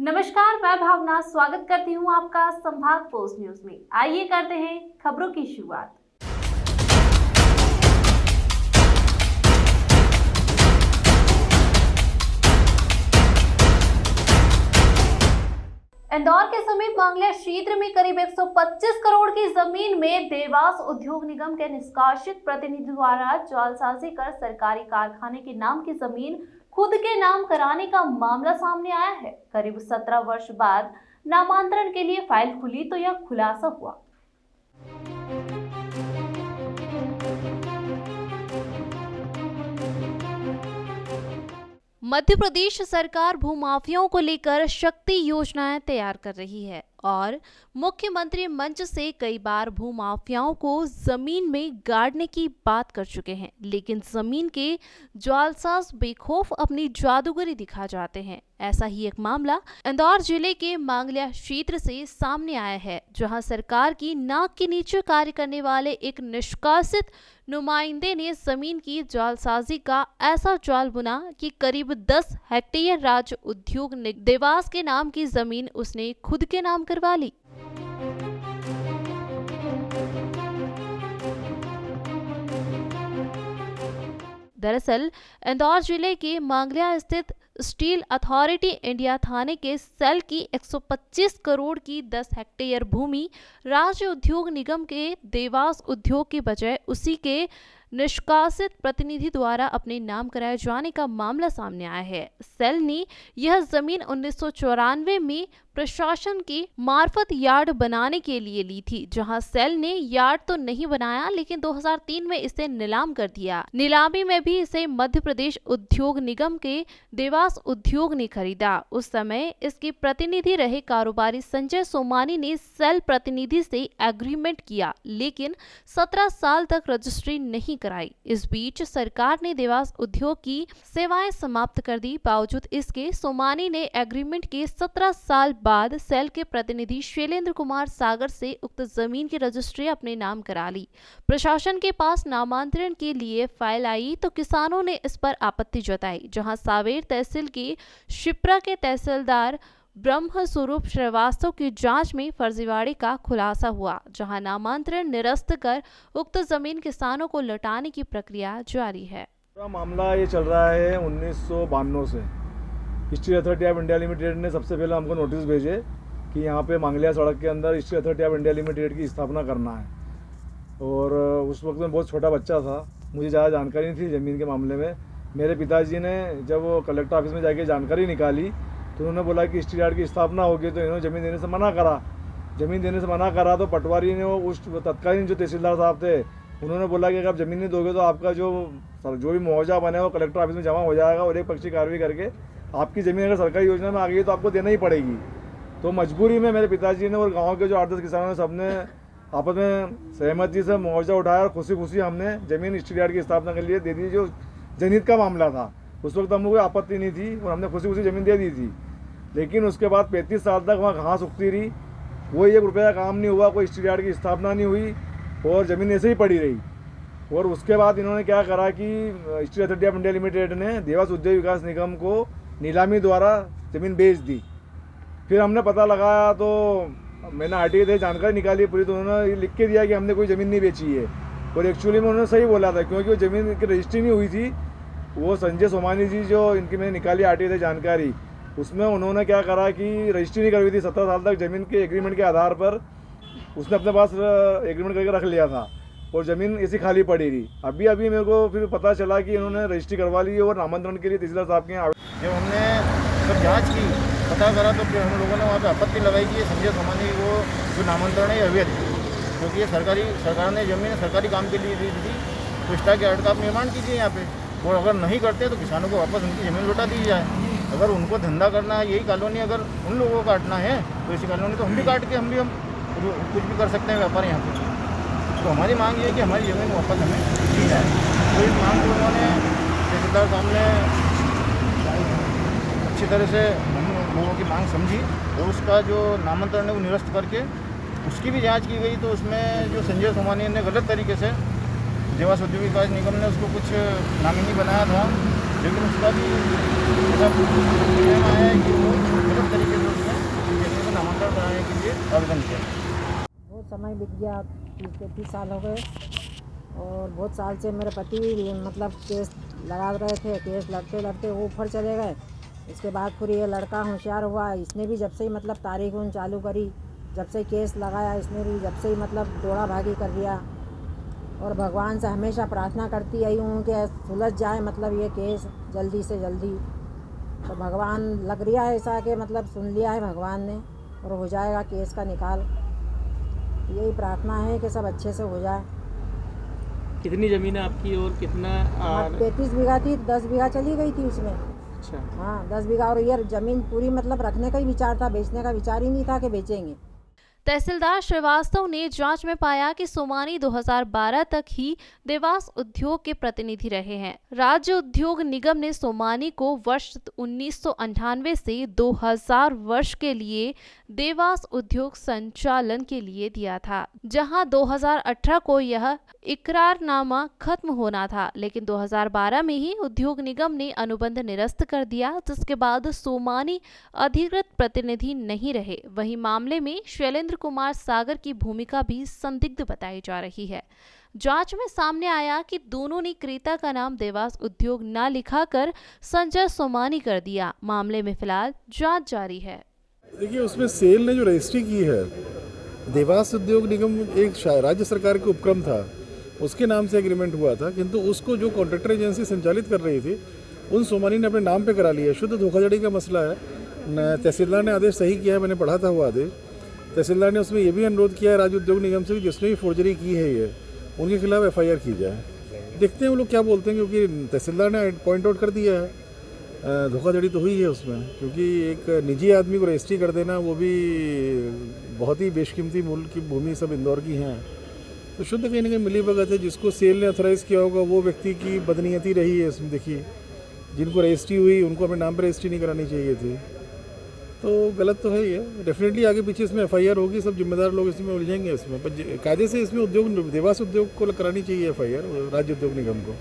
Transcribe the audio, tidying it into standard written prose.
नमस्कार, मैं भावना स्वागत करती हूँ आपका संभाग पोस्ट न्यूज में। आइए करते हैं खबरों की शुरुआत। इंदौर के समीप मांगलिया क्षेत्र में करीब 125 करोड़ की जमीन में देवास उद्योग निगम के निष्कासित प्रतिनिधि द्वारा जालसाजी कर सरकारी कारखाने के नाम की जमीन खुद के नाम कराने का मामला सामने आया है। करीब 17 वर्ष बाद नामांतरण के लिए फाइल खुली तो यह खुलासा हुआ। मध्य प्रदेश सरकार भूमाफियाओं को लेकर शक्ति योजनाएं तैयार कर रही है और मुख्यमंत्री मंच से कई बार भूमाफियाओं को जमीन में गाड़ने की बात कर चुके हैं, लेकिन जमीन के जालसाज बेखौफ अपनी जादूगरी दिखा जाते हैं। ऐसा ही एक मामला इंदौर जिले के मांगलिया क्षेत्र से सामने आया है, जहां सरकार की नाक के नीचे कार्य करने वाले एक निष्कासित नुमाइंदे ने जमीन की जालसाजी का ऐसा जाल बुना कि करीब 10 हेक्टेयर राज्य उद्योग देवास के नाम की जमीन उसने खुद के नाम करवा ली। दरअसल इंदौर जिले के मांगलिया स्थित स्टील अथॉरिटी इंडिया थाने के सेल की 125 करोड़ की 10 हेक्टेयर भूमि राज्य उद्योग निगम के देवास उद्योग के बजाय उसी के निष्कासित प्रतिनिधि द्वारा अपने नाम कराए जाने का मामला सामने आया है। सेल ने यह जमीन 1994 में प्रशासन की मार्फत यार्ड बनाने के लिए ली थी, जहां सेल ने यार्ड तो नहीं बनाया लेकिन 2003 में इसे नीलाम कर दिया। नीलामी में भी इसे मध्य प्रदेश उद्योग निगम के देवास उद्योग ने खरीदा। उस समय इसके प्रतिनिधि रहे कारोबारी संजय सोमानी ने सेल प्रतिनिधि से एग्रीमेंट किया, लेकिन 17 साल तक रजिस्ट्री नहीं कराई। इस बीच सरकार ने देवास उद्योग की सेवाएं समाप्त कर दी। बावजूद इसके सोमानी ने एग्रीमेंट के 17 साल बाद सेल के प्रतिनिधि शैलेंद्र कुमार सागर से उक्त जमीन की रजिस्ट्री अपने नाम करा ली। प्रशासन के पास नामांतरण के लिए फाइल आई तो किसानों ने इस पर आपत्ति जताई, जहां सावेर तहसील के शिप्रा के तहसीलदार ब्रह्म स्वरूप श्रीवास्तव की जांच में फर्जीवाड़े का खुलासा हुआ, जहां नामांतरण निरस्त कर उक्त जमीन किसानों को लौटाने की प्रक्रिया जारी है। मामला ये चल रहा है 1992 से। Steel authority of India limited ने सबसे पहले हमको नोटिस भेजे कि यहाँ पे मांगलिया सड़क के अंदर steel authority of India limited की स्थापना करना है। और उस वक्त में बहुत छोटा बच्चा था, मुझे ज़्यादा जानकारी नहीं थी ज़मीन के मामले में। मेरे पिताजी ने जब वो कलेक्टर ऑफिस में जाके जानकारी निकाली तो उन्होंने बोला कि स्टील यार्ड की स्थापना होगी, तो इन्होंने ज़मीन देने से मना करा। ज़मीन देने से मना करा तो पटवारी ने उस तत्कालीन जो तहसीलदार साहब थे उन्होंने बोला कि अगर आप ज़मीन नहीं दोगे तो आपका जो भी मुआवजा बने वो कलेक्टर ऑफिस में जमा हो जाएगा और एक पक्षी कार्रवाई करके आपकी ज़मीन अगर सरकारी योजना में आ गई तो आपको देना ही पड़ेगी। तो मजबूरी में मेरे पिताजी ने और गांव के जो 8-10 किसानों ने सबने आपस में सहमति से मुआवजा उठाया और खुशी खुशी हमने ज़मीन स्टील यार्ड की स्थापना के लिए दे दी। जो जनहित का मामला था उस वक्त हमको कोई आपत्ति नहीं थी और हमने खुशी खुशी ज़मीन दे दी थी। लेकिन उसके बाद 35 साल तक वहाँ घास उगती रही, कोई 1 रुपये का काम नहीं हुआ, कोई स्टील यार्ड की स्थापना नहीं हुई और ज़मीन ऐसे ही पड़ी रही। और उसके बाद इन्होंने क्या करा कि steel authority of India limited ने देवास उद्योग विकास निगम को नीलामी द्वारा ज़मीन बेच दी। फिर हमने पता लगाया तो मैंने आरटीआई से जानकारी निकाली पूरी, तो उन्होंने लिख के दिया कि हमने कोई ज़मीन नहीं बेची है। और एक्चुअली में उन्होंने सही बोला था, क्योंकि वो ज़मीन की रजिस्ट्री नहीं हुई थी। वो संजय सोमानी जी जो इनकी मैंने निकाली आरटीआई से जानकारी, उसमें उन्होंने क्या करा कि रजिस्ट्री नहीं करवाई थी। 17 साल तक ज़मीन के एग्रीमेंट के आधार पर उसने अपने पास एग्रीमेंट करके रख लिया था और ज़मीन ऐसी खाली पड़ी रही। अभी मेरे को फिर पता चला कि इन्होंने रजिस्ट्री करवा ली और नामांतरण के लिए तहसीलदार साहब के यहाँ जब हमने सब जांच की, पता करा तो फिर हम लोगों ने वहाँ पे आपत्ति लगाई कि ये संजय सोमानी वो जो नामांतरण है ये अवैध है, क्योंकि ये सरकार ने ज़मीन सरकारी काम के लिए दी थी। तो स्टॉक यार्ड का आप निर्माण कीजिए यहाँ पे, और अगर नहीं करते तो किसानों को वापस उनकी ज़मीन लौटा दी जाए। अगर उनको धंधा करना है, यही कॉलोनी अगर उन लोगों को काटना है तो इसी कॉलोनी तो हम भी काट के हम कुछ भी कर सकते हैं व्यापार यहाँ पे। तो हमारी मांग ये है कि हमारी ज़मीन वापस हमें दी जाए। तो इस मांग को उन्होंने तहसीलदार साहब ने अच्छी तरह से हम लोगों की मांग समझी और उसका जो नामांतरण है वो निरस्त करके उसकी भी जांच की गई। तो उसमें जो संजय सोमानी ने गलत तरीके से देवास उद्योग विकास निगम ने उसको कुछ नामिनी बनाया था, लेकिन उसका भी ऐसा कहना है कि वो गलत तरीके से समय बीत गया, 30-33 साल हो गए। और बहुत साल से मेरे पति मतलब केस लगा रहे थे, केस लड़ते लड़ते वो ऊपर चले गए। इसके बाद फिर ये लड़का होशियार हुआ, इसने भी जब से ही मतलब तारीख उन चालू करी, जब से केस लगाया इसने भी जब से ही मतलब दौड़ा भागी कर दिया। और भगवान से हमेशा प्रार्थना करती आई हूँ कि सुलझ जाए मतलब ये केस जल्दी से जल्दी। तो भगवान लग रहा है ऐसा कि मतलब सुन लिया है भगवान ने और हो जाएगा केस का निकाल। यही प्रार्थना है कि सब अच्छे से हो जाए। कितनी ज़मीन है आपकी और कितना 35 बीघा थी, 10 बीघा चली गई थी उसमें। अच्छा, हाँ 10 बीघा। और ये ज़मीन पूरी मतलब रखने का ही विचार था, बेचने का विचार ही नहीं था कि बेचेंगे। तहसीलदार श्रीवास्तव ने जांच में पाया कि सोमानी 2012 तक ही देवास उद्योग के प्रतिनिधि रहे हैं। राज्य उद्योग निगम ने सोमानी को वर्ष 1998 से 2000 वर्ष के लिए देवास उद्योग संचालन के लिए दिया था, जहां 2018 को यह इकरारनामा खत्म होना था, लेकिन 2012 में ही उद्योग निगम ने अनुबंध निरस्त कर दिया, जिसके बाद सोमानी अधिकृत प्रतिनिधि नहीं रहे। वहीं मामले में शैलेंद्र कुमार सागर की भूमिका भी संदिग्ध बताई जा रही है। जांच में सामने आया कि दोनों ने क्रेता का नाम देवास उद्योग न लिखाकर संजय सोमानी कर दिया। मामले में फिलहाल जांच जारी है। देखिए, उसमें सेल ने जो रजिस्ट्री की है, देवास उद्योग निगम एक राज्य सरकार के उपक्रम था, उसके नाम से एग्रीमेंट हुआ था, किंतु उसको जो कॉन्ट्रैक्टर एजेंसी संचालित कर रही थी उन सोमानी ने अपने नाम पे करा लिया। शुद्ध धोखाधड़ी का मसला है। तहसीलदार ने आदेश सही किया है, मैंने पढ़ा था वो आदेश। तहसीलदार ने उसमें यह भी अनुरोध किया है राज्य उद्योग निगम से कि जिसने भी फोर्जरी की है ये उनके खिलाफ FIR की जाए। देखते हैं वो लोग क्या बोलते हैं, क्योंकि तहसीलदार ने पॉइंट आउट कर दिया है धोखाधड़ी तो हुई है उसमें, क्योंकि एक निजी आदमी को रजिस्ट्री कर देना, वो भी बहुत ही बेशकीमती मूल्य की भूमि सब इंदौर की हैं, तो शुद्ध कहीं ना कहीं मिली भगत है। जिसको सेल ने ऑथराइज़ किया होगा वो व्यक्ति की बदनीयती रही है इसमें। देखिए, जिनको रजिस्ट्री हुई उनको अपने नाम पर रजिस्ट्री नहीं करानी चाहिए थी, तो गलत तो है ही है। डेफिनेटली आगे पीछे इसमें FIR होगी, सब जिम्मेदार लोग इसमें उलझेंगे इसमें, पर कायदे से इसमें उद्योग देवास उद्योग को करानी चाहिए FIR राज्य उद्योग निगम को।